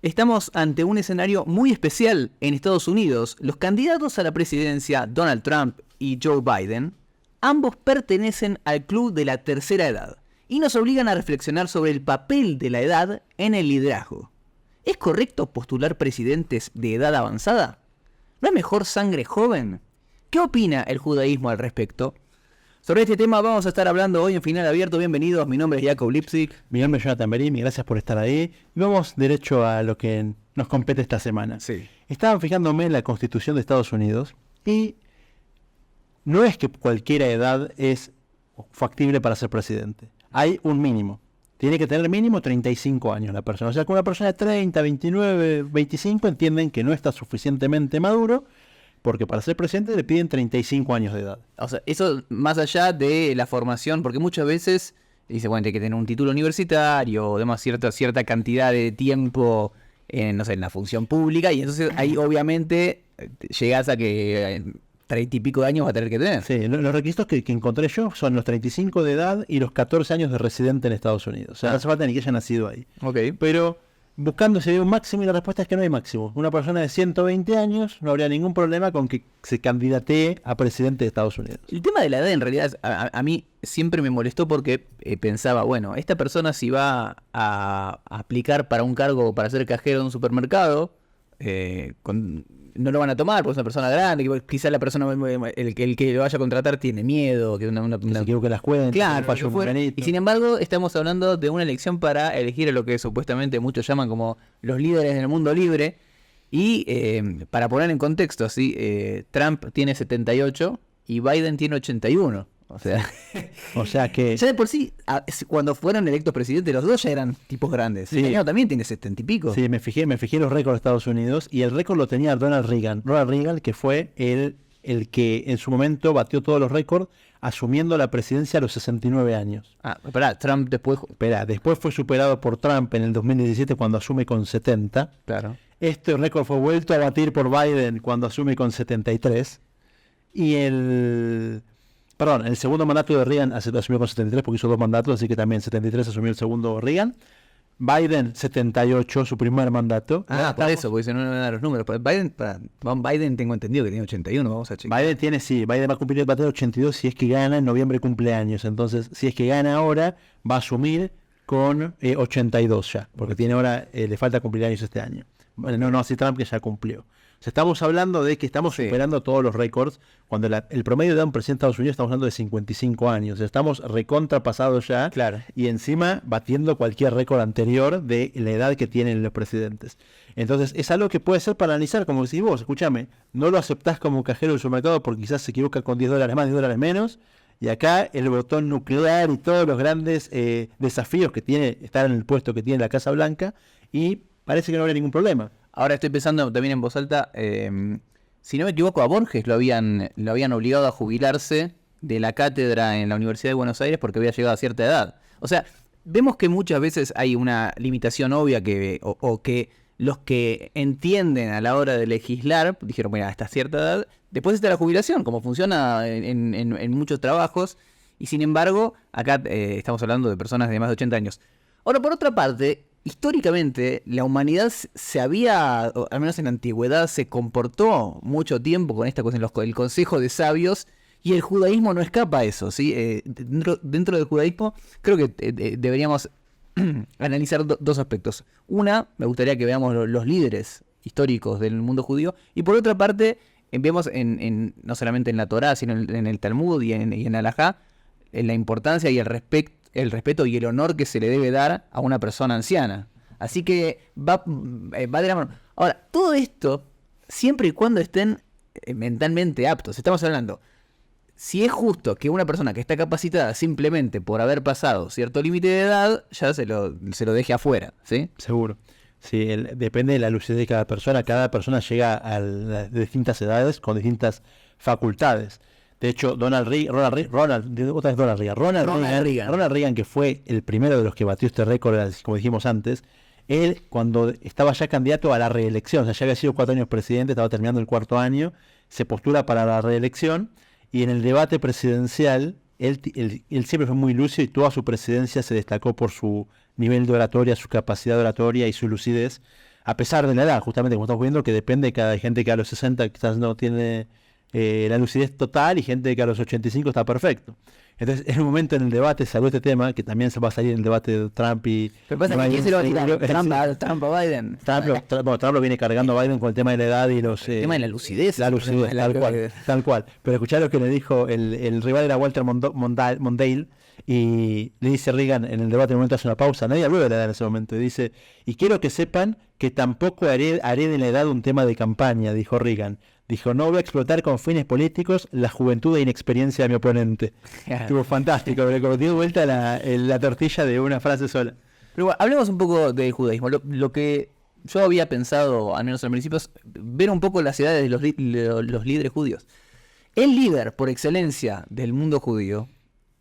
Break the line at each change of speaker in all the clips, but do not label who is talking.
Estamos ante un escenario muy especial en Estados Unidos. Los candidatos a la presidencia, Donald Trump y Joe Biden, ambos pertenecen al club de la tercera edad y nos obligan a reflexionar sobre el papel de la edad en el liderazgo. ¿Es correcto postular presidentes de edad avanzada? ¿No es mejor sangre joven? ¿Qué opina el judaísmo al respecto? Sobre este tema vamos a estar hablando hoy en Final Abierto. Bienvenidos, mi nombre es Jacob Lipsik.
Mi nombre es Jonathan Berim y gracias por estar ahí. Y vamos derecho a lo que nos compete esta semana.
Sí.
Estaba fijándome en la Constitución de Estados Unidos y no es que cualquier edad es factible para ser presidente. Hay un mínimo. Tiene que tener mínimo 35 años la persona. O sea, que una persona de 30, 29, 25 entienden que no está suficientemente maduro, porque para ser presidente le piden 35 años de edad.
O sea, eso más allá de la formación, porque muchas veces dice, bueno, hay que tener un título universitario, además cierta cantidad de tiempo en, no sé, en la función pública, y entonces ahí obviamente llegás a que 30 y pico de años va a tener que tener.
Sí, los requisitos que encontré yo son los 35 de edad y los 14 años de residente en Estados Unidos. O sea, no hace falta ni que haya nacido ahí.
Ok.
Pero buscando si hay un máximo, y la respuesta es que no hay máximo. Una persona de 120 años no habría ningún problema con que se candidatee a presidente de Estados Unidos.
El tema de la edad en realidad a mí siempre me molestó porque pensaba, bueno, esta persona si va a aplicar para un cargo para ser cajero de un supermercado, no lo van a tomar porque es una persona grande, que quizás la persona, el que lo vaya a contratar tiene miedo, que
Que se equivoque las cuentas,
claro,
falló un granito.
y sin embargo estamos hablando de una elección para elegir a lo que supuestamente muchos llaman como los líderes del mundo libre. Y para poner en contexto, ¿sí? Trump tiene 78 y Biden tiene 81.
O sea que
Ya de por sí, cuando fueron electos presidentes, los dos ya eran tipos grandes.
Sí.
El señor también tiene 70 y pico.
sí, me fijé en los récords de Estados Unidos y el récord lo tenía Ronald Reagan. Ronald Reagan, que fue el que en su momento batió todos los récords asumiendo la presidencia a los 69 años.
Esperá, Trump después...
Después fue superado por Trump en el 2017 cuando asume con 70.
Claro.
Este récord fue vuelto a batir por Biden cuando asume con 73. Y el segundo mandato de Reagan asumió con 73 porque hizo dos mandatos, así que también 73 asumió el segundo Reagan. Biden 78, su primer mandato.
Por eso, porque si no me dan los números. Biden tengo entendido que tiene 81, vamos a checar.
Biden va a cumplir el bateo 82 si es que gana, en noviembre cumpleaños. Entonces, si es que gana ahora, va a asumir con 82 ya, porque tiene ahora, le falta cumplir años este año. Bueno, no, así Trump que ya cumplió. O sea, estamos hablando de que estamos superando todos los récords, cuando el promedio de un presidente de Estados Unidos estamos hablando de 55 años. O sea, estamos recontrapasados ya,
Claro.
y encima batiendo cualquier récord anterior de la edad que tienen los presidentes. Entonces, es algo que puede ser para analizar, como decís vos, escúchame, no lo aceptás como cajero del supermercado porque quizás se equivoca con $10 más, $10 menos, y acá el botón nuclear y todos los grandes desafíos que tiene estar en el puesto que tiene la Casa Blanca, y parece que no habría ningún problema.
Ahora estoy pensando también en voz alta, si no me equivoco, a Borges lo habían obligado a jubilarse de la cátedra en la Universidad de Buenos Aires porque había llegado a cierta edad. O sea, vemos que muchas veces hay una limitación obvia o que los que entienden a la hora de legislar dijeron, mira, hasta cierta edad, después está la jubilación, como funciona en muchos trabajos, y sin embargo, acá estamos hablando de personas de más de 80 años. Ahora, por otra parte, históricamente la humanidad se había, o al menos en la antigüedad, se comportó mucho tiempo con esta cuestión, el consejo de sabios, y el judaísmo no escapa a eso, ¿sí? Dentro del judaísmo creo que deberíamos analizar dos aspectos. Una, me gustaría que veamos los líderes históricos del mundo judío, y por otra parte, vemos no solamente en la Torá, sino en el Talmud y en Halajá, en la importancia y el respeto y el honor que se le debe dar a una persona anciana. Así que va de la mano. Ahora, todo esto, siempre y cuando estén mentalmente aptos. Estamos hablando, si es justo que una persona que está capacitada simplemente por haber pasado cierto límite de edad, ya se lo deje afuera, ¿sí?
Seguro. Sí, depende de la lucidez de cada persona. Cada persona llega a las distintas edades con distintas facultades. De hecho, Ronald Reagan, que fue el primero de los que batió este récord, como dijimos antes, él cuando estaba ya candidato a la reelección, o sea, ya había sido 4 años presidente, estaba terminando el 4º año, se postula para la reelección, y en el debate presidencial, él siempre fue muy lúcido y toda su presidencia se destacó por su nivel de oratoria, su capacidad de oratoria y su lucidez. A pesar de la edad, justamente como estamos viendo, que depende, cada gente que a los 60 quizás no tiene la lucidez total y gente que a los 85 está perfecto. Entonces, en un momento en el debate salió este tema, que también se va a salir en el debate de Trump y...
Pero pasa que ¿quién se lo va a tirar? ¿Trump a Biden?
Trump lo viene cargando a Biden con el tema de la edad y los...
el tema de la lucidez.
La lucidez, tal cual. Pero escuchá lo que le dijo el rival, era Walter Mondale, y le dice Reagan en el debate, en el momento hace una pausa, nadie habló de la edad en ese momento, y dice, y quiero que sepan que tampoco haré de la edad un tema de campaña, dijo Reagan. Dijo, no voy a explotar con fines políticos la juventud e inexperiencia de mi oponente. Estuvo fantástico, le dio vuelta la tortilla de una frase sola.
Pero bueno, hablemos un poco del judaísmo. Lo que yo había pensado, al menos al principio, es ver un poco las edades de los líderes judíos. El líder por excelencia del mundo judío,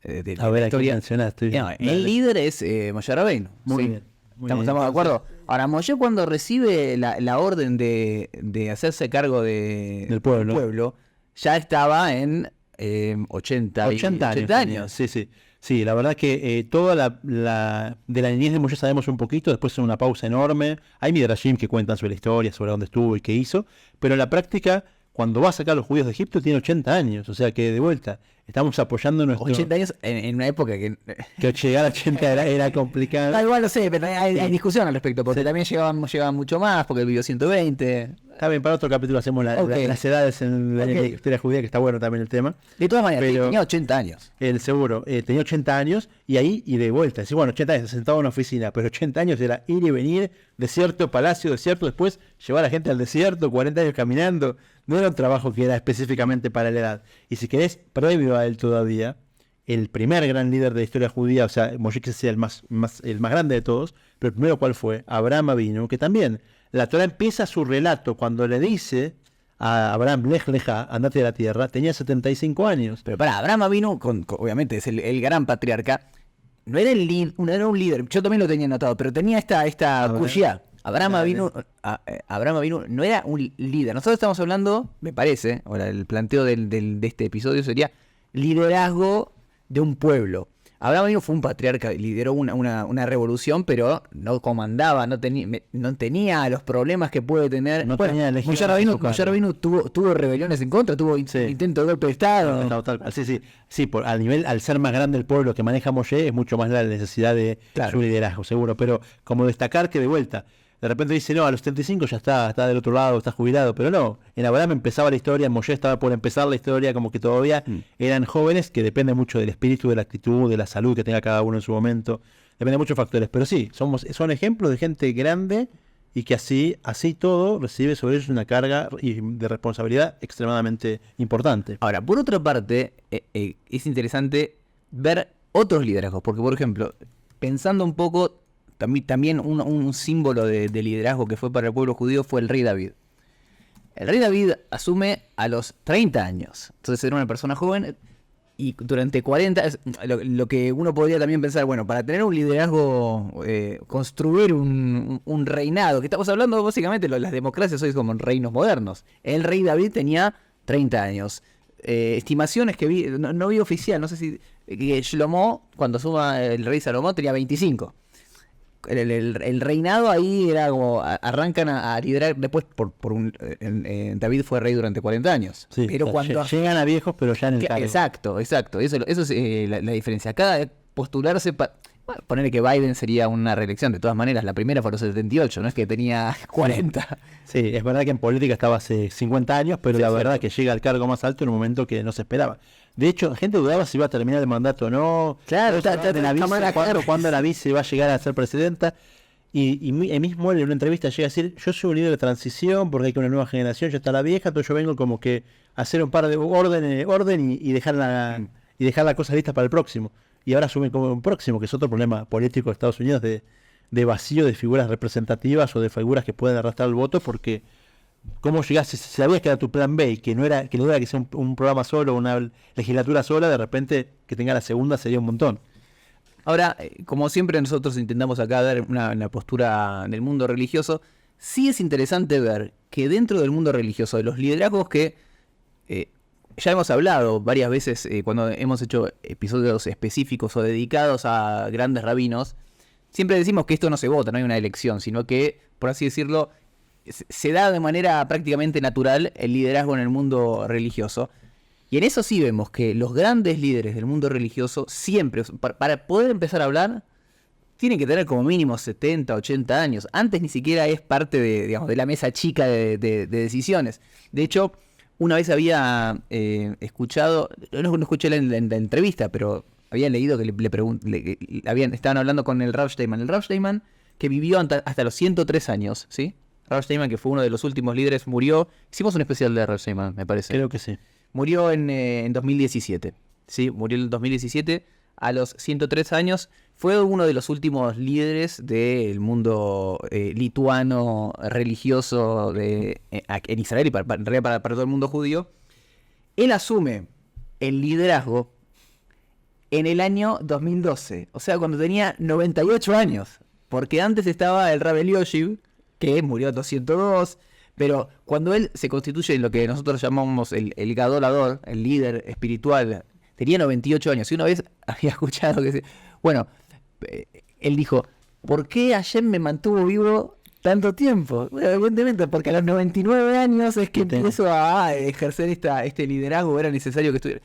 de
a ver,
la historia,
mencionaste.
No, el líder es Moshe Rabbeinu.
Muy
¿sí?
bien.
¿Estamos de acuerdo? Ahora, Moshe, cuando recibe la orden de hacerse cargo del pueblo, ya estaba en 80 años.
Sí, la verdad que toda de la niñez de Moshe sabemos un poquito, después es una pausa enorme. Hay midrashim que cuentan sobre la historia, sobre dónde estuvo y qué hizo, pero en la práctica, cuando va a sacar a los judíos de Egipto, tiene 80 años, o sea que de vuelta estamos apoyando nuestro...
80 años en una época que
llegar a 80 era complicado.
Da igual, lo sé, pero hay discusión al respecto, porque también llegaban mucho más, porque él vivió 120.
Está bien, para otro capítulo hacemos las edades en la historia judía, que está bueno también el tema.
De todas maneras, tenía 80 años.
Seguro, tenía 80 años y de vuelta. Sí, bueno, 80 años, sentado en una oficina, pero 80 años era ir y venir, desierto, palacio, desierto, después llevar a la gente al desierto, 40 años caminando. No era un trabajo que era específicamente para la edad. Y si querés, previo a él todavía, el primer gran líder de la historia judía, o sea, Moshe que sea el más grande de todos, pero el primero, ¿cuál fue? Abraham Avinu, que también la Torah empieza su relato cuando le dice a Abraham, Lej Leja, andate de la tierra, tenía 75 años.
Pero para Abraham Avinu, obviamente es el gran patriarca, no era un líder, yo también lo tenía notado, pero tenía esta cuchilla. Abraham Avinu no era un líder. Nosotros estamos hablando, me parece, ahora el planteo de este episodio sería liderazgo de un pueblo. Abraham Avinu fue un patriarca, lideró una revolución, pero no comandaba, no tenía los problemas que puede tener. Moshe Rabbeinu tuvo rebeliones en contra, tuvo intento de golpe de Estado.
Sí, al ser más grande el pueblo que maneja Moshe, es mucho más la necesidad de su liderazgo, seguro. Pero como destacar que de vuelta, de repente dice, no, a los 75 ya está del otro lado, está jubilado, pero no, en Abraham empezaba la historia, en Moshe estaba por empezar la historia, como que todavía eran jóvenes, que depende mucho del espíritu, de la actitud, de la salud que tenga cada uno en su momento, depende de muchos factores, pero sí, son ejemplos de gente grande y que así todo recibe sobre ellos una carga de responsabilidad extremadamente importante.
Ahora, por otra parte, es interesante ver otros liderazgos, porque por ejemplo, pensando un poco, también un símbolo de liderazgo que fue para el pueblo judío fue el rey David. El rey David asume a los 30 años, entonces era una persona joven y durante 40, lo que uno podría también pensar, bueno, para tener un liderazgo, construir un reinado, que estamos hablando básicamente, las democracias hoy como reinos modernos. El rey David tenía 30 años. Estimaciones que vi, no vi oficial, no sé si que Shlomo, cuando asuma el rey Salomón, tenía 25. El reinado ahí era como arrancan a liderar después David fue rey durante 40 años,
sí,
pero cuando
llegan a viejos pero ya en el cargo.
Exacto, eso es la diferencia. Cada postularse ponerle que Biden sería una reelección, de todas maneras la primera fue a los 78, no es que tenía 40.
Sí, es verdad que en política estaba hace 50 años, pero la verdad que llega al cargo más alto en un momento que no se esperaba. De hecho, gente dudaba si iba a terminar el mandato o no.
Claro,
cuándo la vice va a llegar a ser presidenta. Y mismo él en una entrevista llega a decir, yo soy un líder de transición porque hay que una nueva generación, ya está la vieja, entonces yo vengo como que a hacer un par de orden y dejar la cosa lista para el próximo. Y ahora asume como un próximo, que es otro problema político de Estados Unidos de vacío de figuras representativas o de figuras que pueden arrastrar el voto, porque ¿cómo llegaste? Si sabías que era tu plan B, que no era que sea un programa solo, una legislatura sola, de repente que tenga la segunda sería un montón.
Ahora, como siempre nosotros intentamos acá dar una postura en el mundo religioso, sí es interesante ver que dentro del mundo religioso, de los liderazgos que ya hemos hablado varias veces cuando hemos hecho episodios específicos o dedicados a grandes rabinos, siempre decimos que esto no se vota, no hay una elección, sino que por así decirlo, se da de manera prácticamente natural el liderazgo en el mundo religioso. Y en eso sí vemos que los grandes líderes del mundo religioso siempre, para poder empezar a hablar, tienen que tener como mínimo 70, 80 años. Antes ni siquiera es parte de, digamos, de la mesa chica de decisiones. De hecho, una vez había escuchado, no escuché la entrevista, pero había leído que estaban hablando con el Rav Steinman. El Rav Steinman, que vivió hasta los 103 años, ¿sí? Rav Steinman, que fue uno de los últimos líderes, murió. Hicimos un especial de Rav Steinman, me parece.
Creo que sí.
Murió en 2017. Sí, murió en 2017 a los 103 años. Fue uno de los últimos líderes del mundo lituano religioso en Israel y para todo el mundo judío. Él asume el liderazgo en el año 2012, o sea, cuando tenía 98 años. Porque antes estaba el Rav Elioshiv, que murió a los 102. Pero cuando él se constituye en lo que nosotros llamamos el gadolador, el líder espiritual, tenía 98 años. Y una vez había escuchado que... Bueno, él dijo, ¿por qué Hashem me mantuvo vivo tanto tiempo? Bueno, evidentemente, porque a los 99 años es que empiezo a ejercer este liderazgo, era necesario que estuviera...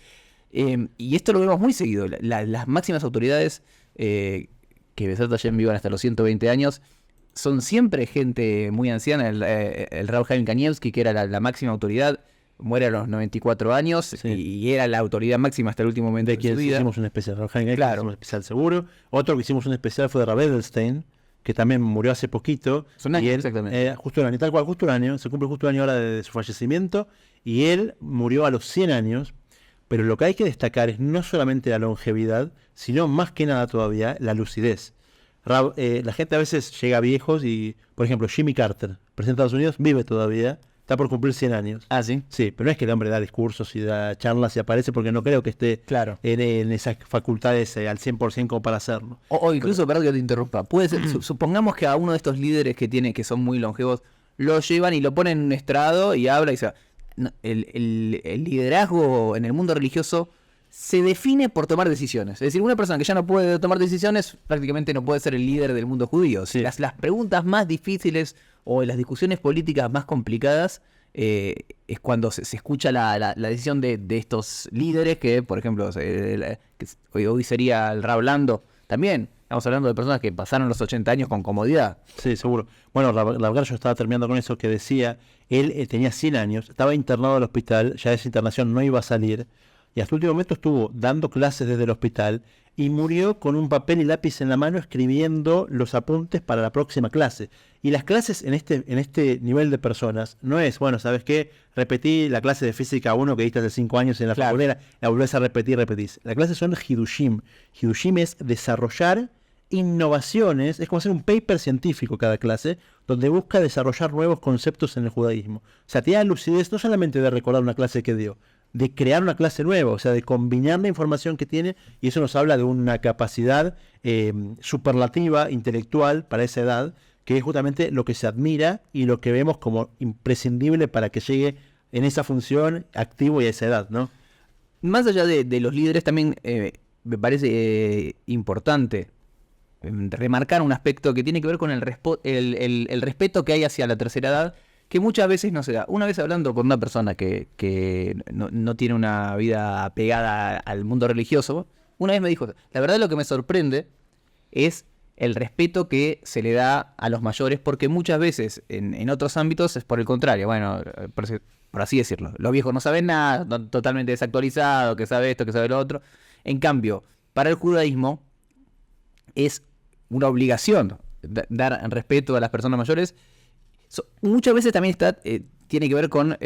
y esto lo vemos muy seguido. Las máximas autoridades que Bezrat Hashem vivan hasta los 120 años... son siempre gente muy anciana. El Rav Chaim Kanievski, que era la máxima autoridad, muere a los 94 años, sí. y era la autoridad máxima hasta el último momento de su vida.
Hicimos un especial, Rav Chaim Kanievski,
claro.
Hicimos un especial seguro. Otro que hicimos un especial fue de Rav Edelstein, que también murió hace poquito.
Un año, exactamente.
Justo un año, tal cual, justo un año. Se cumple justo un año ahora de su fallecimiento. Y él murió a los 100 años. Pero lo que hay que destacar es no solamente la longevidad, sino más que nada todavía la lucidez. La gente a veces llega a viejos y, por ejemplo, Jimmy Carter, presidente de Estados Unidos, vive todavía, está por cumplir 100 años.
Ah, ¿sí?
Sí, pero no es que el hombre da discursos y da charlas y aparece, porque no creo que esté
claro.
en esas facultades al 100% como para hacerlo.
O incluso, perdón que te interrumpa, puede ser, supongamos que a uno de estos líderes que son muy longevos, lo llevan y lo ponen en un estrado y habla y dice, no, el liderazgo en el mundo religioso se define por tomar decisiones. Es decir, una persona que ya no puede tomar decisiones prácticamente no puede ser el líder del mundo judío. Sí. Las preguntas más difíciles o las discusiones políticas más complicadas es cuando se escucha la decisión de estos líderes que, por ejemplo, hoy sería el Rav Lando. También estamos hablando de personas que pasaron los 80 años con comodidad.
Sí, seguro. Bueno, Rav Gershon estaba terminando con eso, que decía, él tenía 100 años, estaba internado al hospital, ya de esa internación no iba a salir. Y hasta el último momento estuvo dando clases desde el hospital y murió con un papel y lápiz en la mano escribiendo los apuntes para la próxima clase. Y las clases en este nivel de personas no es, bueno, ¿sabes qué? Repetí la clase de física 1 que diste hace 5 años en la facultad, la volvés a repetir, repetís. Las clases son Hidushim. Hidushim es desarrollar innovaciones, es como hacer un paper científico cada clase, donde busca desarrollar nuevos conceptos en el judaísmo. O sea, tiene lucidez no solamente de recordar una clase que dio, de crear una clase nueva, o sea, de combinar la información que tiene, y eso nos habla de una capacidad superlativa, intelectual, para esa edad, que es justamente lo que se admira y lo que vemos como imprescindible para que llegue en esa función activo y a esa edad, ¿no?
Más allá de los líderes, también me parece importante remarcar un aspecto que tiene que ver con el respeto que hay hacia la tercera edad, que muchas veces no se da. Una vez hablando con una persona que no tiene una vida pegada al mundo religioso, una vez me dijo, la verdad lo que me sorprende es el respeto que se le da a los mayores, porque muchas veces en otros ámbitos es por el contrario, bueno, por así decirlo, los viejos no saben nada, totalmente desactualizados, que sabe esto, que sabe lo otro. En cambio, para el judaísmo es una obligación dar respeto a las personas mayores. Muchas veces también tiene que ver con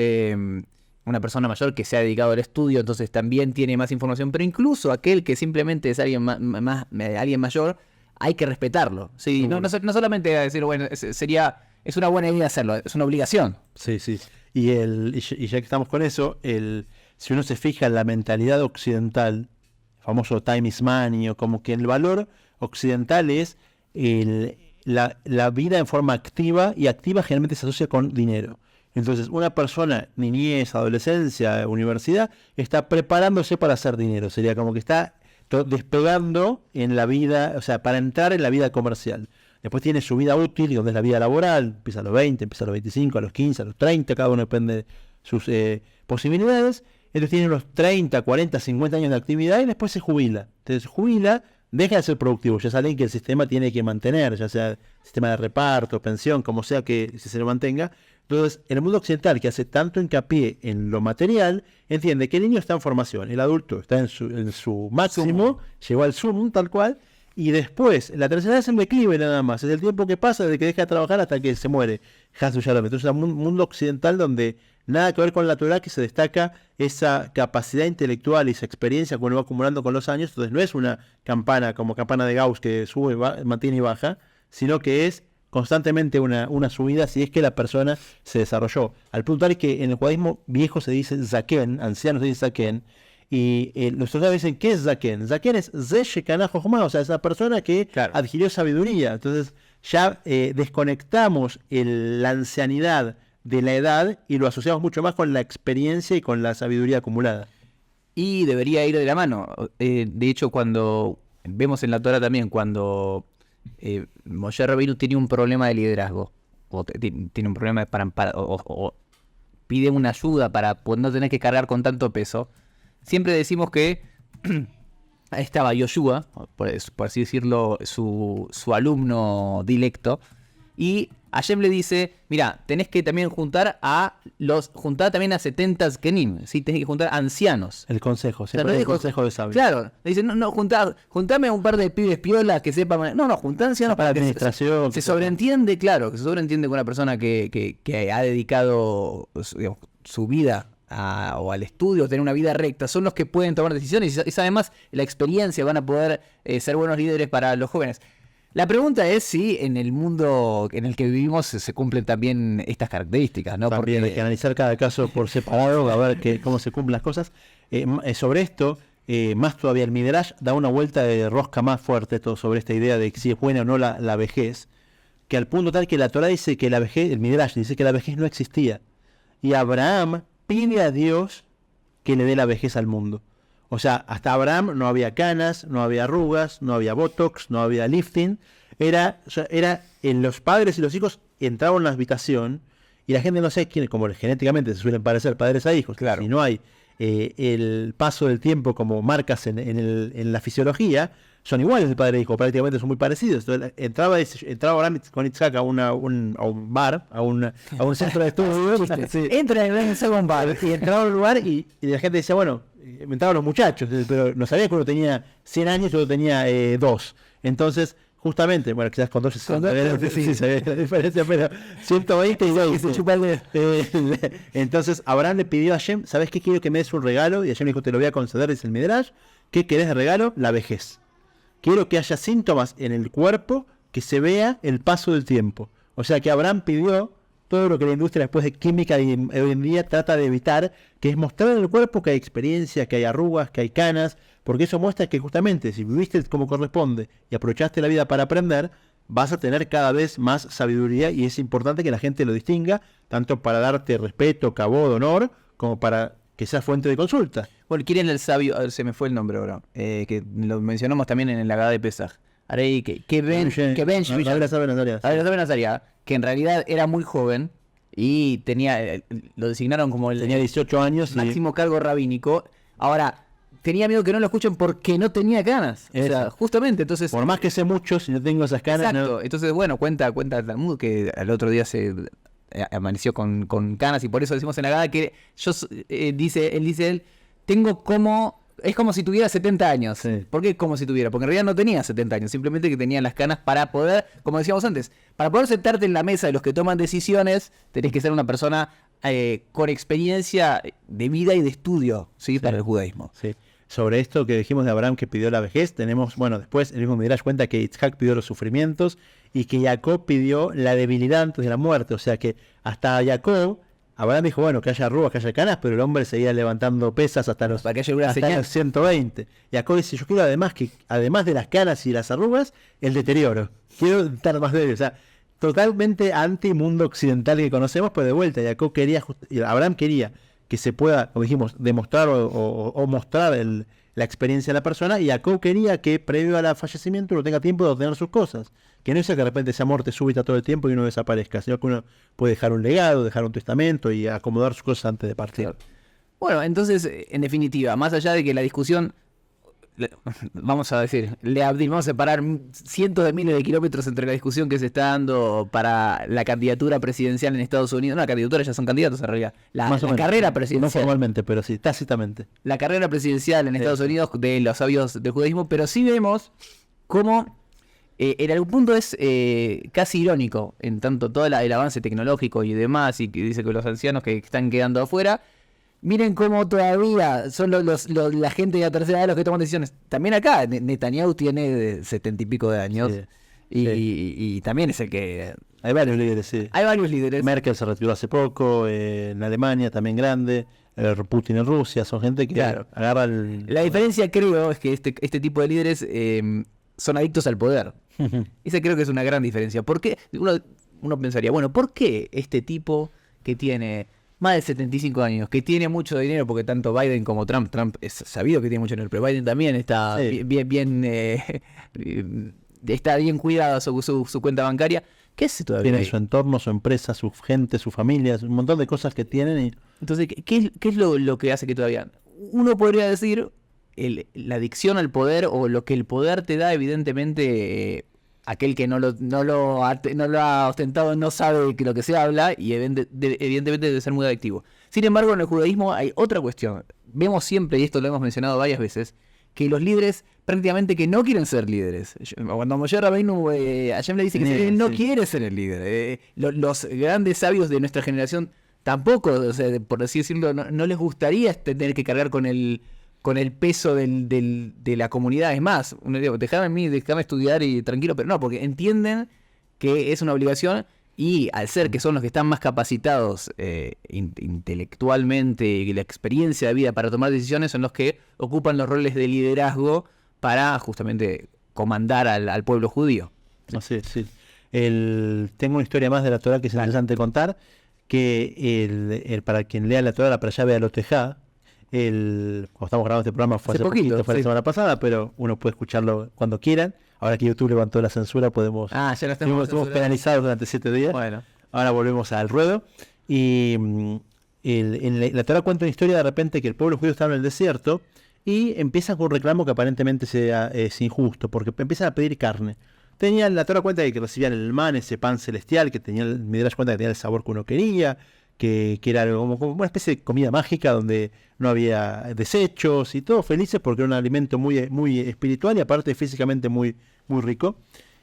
una persona mayor que se ha dedicado al estudio, entonces también tiene más información, pero incluso aquel que simplemente es alguien alguien mayor, hay que respetarlo. ¿Sí? No solamente decir, bueno, es una buena idea hacerlo, es una obligación.
Sí, sí. Y ya que estamos con eso, si uno se fija en la mentalidad occidental, el famoso time is money, o como que el valor occidental es la vida en forma activa, y activa generalmente se asocia con dinero. Entonces, una persona, niñez, adolescencia, universidad, está preparándose para hacer dinero. Sería como que está despegando en la vida, o sea, para entrar en la vida comercial. Después tiene su vida útil, donde es la vida laboral, empieza a los 20, empieza a los 25, a los 15, a los 30, cada uno depende de sus posibilidades. Entonces tiene unos 30, 40, 50 años de actividad y después se jubila. Entonces se jubila, deja de ser productivo, ya es alguien que el sistema tiene que mantener, ya sea sistema de reparto, pensión, como sea que se lo mantenga. Entonces, el mundo occidental, que hace tanto hincapié en lo material, entiende que el niño está en formación, el adulto está en su máximo, llegó al sumum tal cual, y después, la tercera edad es el declive nada más, es el tiempo que pasa desde que deja de trabajar hasta que se muere. Hasu Shalom. Entonces, es un mundo occidental donde nada que ver con la Torah, que se destaca esa capacidad intelectual y esa experiencia que uno va acumulando con los años. Entonces, no es una campana como campana de Gauss que sube, mantiene y baja, sino que es constantemente una subida si es que la persona se desarrolló. Al punto tal que en el judaísmo viejo se dice zaken, anciano se dice zaken, y los estudiantes dicen, ¿qué es zaken? Zaken es ze shekana jochma, o sea, esa persona que adquirió sabiduría. Entonces ya desconectamos la ancianidad de la edad y lo asociamos mucho más con la experiencia y con la sabiduría acumulada.
Y debería ir de la mano. De hecho, cuando vemos en la Torah también, cuando Moshe Rabbeinu tiene un problema de liderazgo, o tiene un problema o pide una ayuda para no tener que cargar con tanto peso, siempre decimos que ahí estaba Yoshua, por así decirlo, su alumno dilecto, y Hashem le dice, mira, tenés que también juntar también a 70 Zkenim, ¿sí? Tenés que juntar ancianos.
El consejo, siempre el consejo de sabios.
Claro, le dice, no, juntame a un par de pibes piolas que sepan, juntá ancianos
para administración.
Se sobreentiende, claro, que se sobreentiende que una persona que ha dedicado, digamos, su vida o al estudio, tener una vida recta, son los que pueden tomar decisiones y además la experiencia van a poder ser buenos líderes para los jóvenes. La pregunta es si en el mundo en el que vivimos se cumplen también estas características, ¿no?
También hay que analizar cada caso por separado, a ver cómo se cumplen las cosas. Sobre esto, más todavía el Midrash da una vuelta de rosca más fuerte sobre esta idea de si es buena o no la vejez, que al punto tal que la Torah dice que la vejez, el Midrash dice que la vejez no existía. Y Abraham pide a Dios que le dé la vejez al mundo. O sea, hasta Abraham no había canas, no había arrugas, no había botox, no había lifting. Era en los padres y los hijos entraban en la habitación y la gente no sé quién, como genéticamente se suelen parecer padres a hijos.
Claro.
Si no hay el paso del tiempo como marcas en la fisiología, son iguales de padre e hijo, prácticamente son muy parecidos. Entonces, entraba Abraham con Itzhak a un bar, a un centro de estudios.
Sí. Entra en un bar.
Y entraba a un lugar y la gente decía, bueno, entraban los muchachos, pero no sabía que uno tenía 100 años y otro tenía 2. Entonces, justamente, bueno, quizás con 2 se ve la diferencia, pero 120 y 2. Entonces, Abraham le pidió a Hashem, ¿sabes qué? Quiero que me des un regalo. Y Hashem le dijo, te lo voy a conceder, dice el Midrash. ¿Qué querés de regalo? La vejez. Quiero que haya síntomas en el cuerpo, que se vea el paso del tiempo. O sea que Abraham pidió todo lo que la industria después de química y hoy en día trata de evitar, que es mostrar en el cuerpo que hay experiencia, que hay arrugas, que hay canas, porque eso muestra que justamente si viviste como corresponde y aprovechaste la vida para aprender, vas a tener cada vez más sabiduría y es importante que la gente lo distinga, tanto para darte respeto, cabod, honor, como para que sea fuente de consulta.
Bueno, ¿quién era el sabio? A ver, se me fue el nombre ahora, que lo mencionamos también en la Haggadah de Pesaj. Arei que Ben Azaria, que en realidad era muy joven y lo designaron como
tenía 18 años
máximo cargo rabínico. Ahora, tenía miedo que no lo escuchen porque no tenía canas. O sea, justamente, entonces...
Por más que sé mucho, si no tengo esas canas...
Exacto,
no.
Entonces, bueno, cuenta el Talmud que al otro día se amaneció con canas y por eso decimos en la Haggadah que él dice, tengo como... Es como si tuviera 70 años.
Sí.
¿Por qué como si tuviera? Porque en realidad no tenía 70 años, simplemente que tenía las canas para poder, como decíamos antes, para poder sentarte en la mesa de los que toman decisiones, tenés que ser una persona con experiencia de vida y de estudio, ¿sí? Para el judaísmo.
Sí. Sobre esto que dijimos de Abraham que pidió la vejez, tenemos, bueno, después el mismo Midrash cuenta que Itzhak pidió los sufrimientos y que Jacob pidió la debilidad antes de la muerte. O sea que hasta Jacob... Abraham dijo, bueno, que haya arrugas, que haya canas, pero el hombre seguía levantando pesas hasta los 120. Y Jacob dice, yo quiero además de las canas y las arrugas, el deterioro. Quiero estar más débil. O sea, totalmente anti-mundo occidental que conocemos, pero de vuelta, Abraham quería que se pueda, como dijimos, demostrar o mostrar el la experiencia de la persona, y Jacob quería que previo al fallecimiento uno tenga tiempo de ordenar sus cosas. Que no sea que de repente sea muerte súbita todo el tiempo y uno desaparezca, sino que uno puede dejar un legado, dejar un testamento y acomodar sus cosas antes de partir.
Claro. Bueno, entonces, en definitiva, más allá de que la discusión, vamos a decir, vamos a separar cientos de miles de kilómetros entre la discusión que se está dando para la candidatura presidencial en Estados Unidos. No, la candidatura, ya son candidatos en realidad. La carrera presidencial.
No formalmente, pero sí, tácitamente.
La carrera presidencial en Estados Unidos de los sabios del judaísmo, pero sí vemos cómo en algún punto es casi irónico, en tanto todo el avance tecnológico y demás, y que dice que los ancianos que están quedando afuera. Miren cómo todavía son la gente de la tercera edad los que toman decisiones. También acá, Netanyahu tiene 70 y pico de años. Sí, y también es el que...
Hay varios líderes, sí.
Hay varios líderes.
Merkel se retiró hace poco, en Alemania también grande, Putin en Rusia, son gente que agarra el...
La diferencia, creo, es que este tipo de líderes son adictos al poder. Esa creo que es una gran diferencia. Porque uno pensaría, bueno, ¿por qué este tipo que tiene más de 75 años, que tiene mucho dinero, porque tanto Biden como Trump es sabido que tiene mucho dinero, pero Biden también está está bien cuidada su cuenta bancaria? ¿Qué es todavía?
Tiene su entorno, su empresa, su gente, su familia, un montón de cosas que tienen.
Entonces, ¿qué es lo que hace que todavía? Uno podría decir la adicción al poder, o lo que el poder te da, evidentemente... aquel que no lo ha ostentado no sabe de lo que se habla, y evidentemente debe ser muy adictivo. Sin embargo, en el judaísmo hay otra cuestión. Vemos siempre, y esto lo hemos mencionado varias veces, que los líderes prácticamente que no quieren ser líderes. Cuando Moshe Rabbeinu, Hashem le dice que él no quiere ser el líder. Los grandes sabios de nuestra generación tampoco, o sea, por así decirlo, no les gustaría tener que cargar con el peso de la comunidad. Es más, déjame estudiar y tranquilo, pero no, porque entienden que es una obligación, y al ser que son los que están más capacitados intelectualmente y la experiencia de vida para tomar decisiones, son los que ocupan los roles de liderazgo para justamente comandar al pueblo judío.
Así, sí. Tengo una historia más de la Torá que es interesante contar, que para quien lea la Torá, la Parashá Bealotejá, cuando estamos grabando este programa fue hace poquito, fue la semana pasada, pero uno puede escucharlo cuando quieran. Ahora que YouTube levantó la censura,
ya no estamos
penalizados durante 7 días.
Bueno.
Ahora volvemos al ruedo. Y en la Torá cuenta una historia de repente que el pueblo judío estaba en el desierto y empieza con un reclamo que aparentemente es injusto, porque empiezan a pedir carne. La Torá cuenta de que recibían el man, ese pan celestial, que tenía, el Midrash cuenta que tenía el sabor que uno quería, que era algo como una especie de comida mágica donde no había desechos y todos felices porque era un alimento muy, muy espiritual y aparte físicamente muy, muy rico.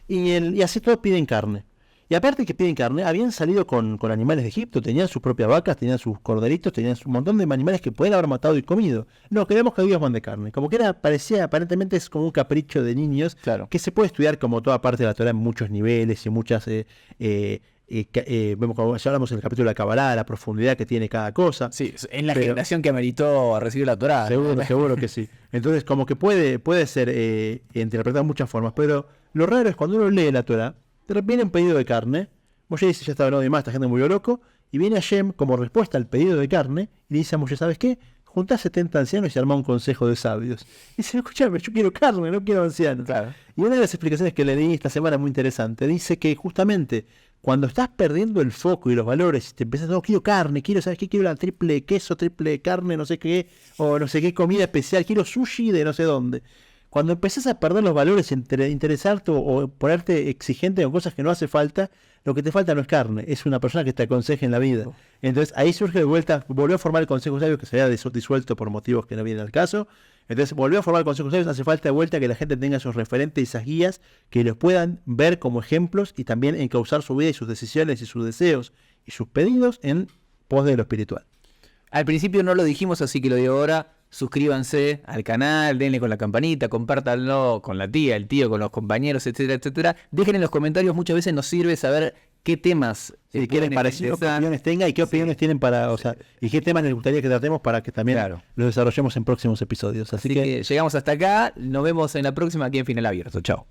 Y así todos piden carne. Y aparte que piden carne, habían salido con animales de Egipto, tenían sus propias vacas, tenían sus corderitos, tenían un montón de animales que podían haber matado y comido. No, queremos que Dios mande carne. Como que aparentemente es como un capricho de niños, que se puede estudiar como toda parte de la Torá en muchos niveles y muchas... vemos, como ya hablamos en el capítulo de la Kabbalah, la profundidad que tiene cada cosa.
Sí, en la generación que ameritó a recibir la Torá.
Seguro que sí. Entonces, como que puede ser interpretado de muchas formas, pero lo raro es cuando uno lee la Torá, viene un pedido de carne, Moshe dice, ya está hablando de más, esta gente murió loco, y viene Hashem como respuesta al pedido de carne, y le dice a Moshe, ¿sabes qué? Juntá 70 ancianos y armá un consejo de sabios. Y dice, escúchame, yo quiero carne, no quiero ancianos.
Claro.
Y una de las explicaciones que le di esta semana muy interesante, dice que justamente cuando estás perdiendo el foco y los valores, te empiezas, no, quiero carne, ¿sabes qué? Quiero la triple queso, triple carne, no sé qué, o no sé qué comida especial, quiero sushi de no sé dónde. Cuando empezás a perder los valores, interesarte o ponerte exigente con cosas que no hace falta, lo que te falta no es carne, es una persona que te aconseje en la vida. Entonces ahí surge de vuelta, volvió a formar el Consejo Sabio, que se había disuelto por motivos que no vienen al caso. Entonces volvió a formar el Consejo Sabio, hace falta de vuelta que la gente tenga esos referentes y esas guías, que los puedan ver como ejemplos y también encauzar su vida y sus decisiones y sus deseos y sus pedidos en pos de lo espiritual.
Al principio no lo dijimos, así que lo digo ahora. Suscríbanse al canal, denle con la campanita, compártanlo con la tía, el tío, con los compañeros, etcétera, etcétera. Dejen en los comentarios, muchas veces nos sirve saber qué temas
qué les pareció, qué opiniones tenga y qué opiniones tienen para, y qué temas les gustaría que tratemos para que también los desarrollemos en próximos episodios. Así que
llegamos hasta acá, nos vemos en la próxima aquí en Final Abierto. Chao.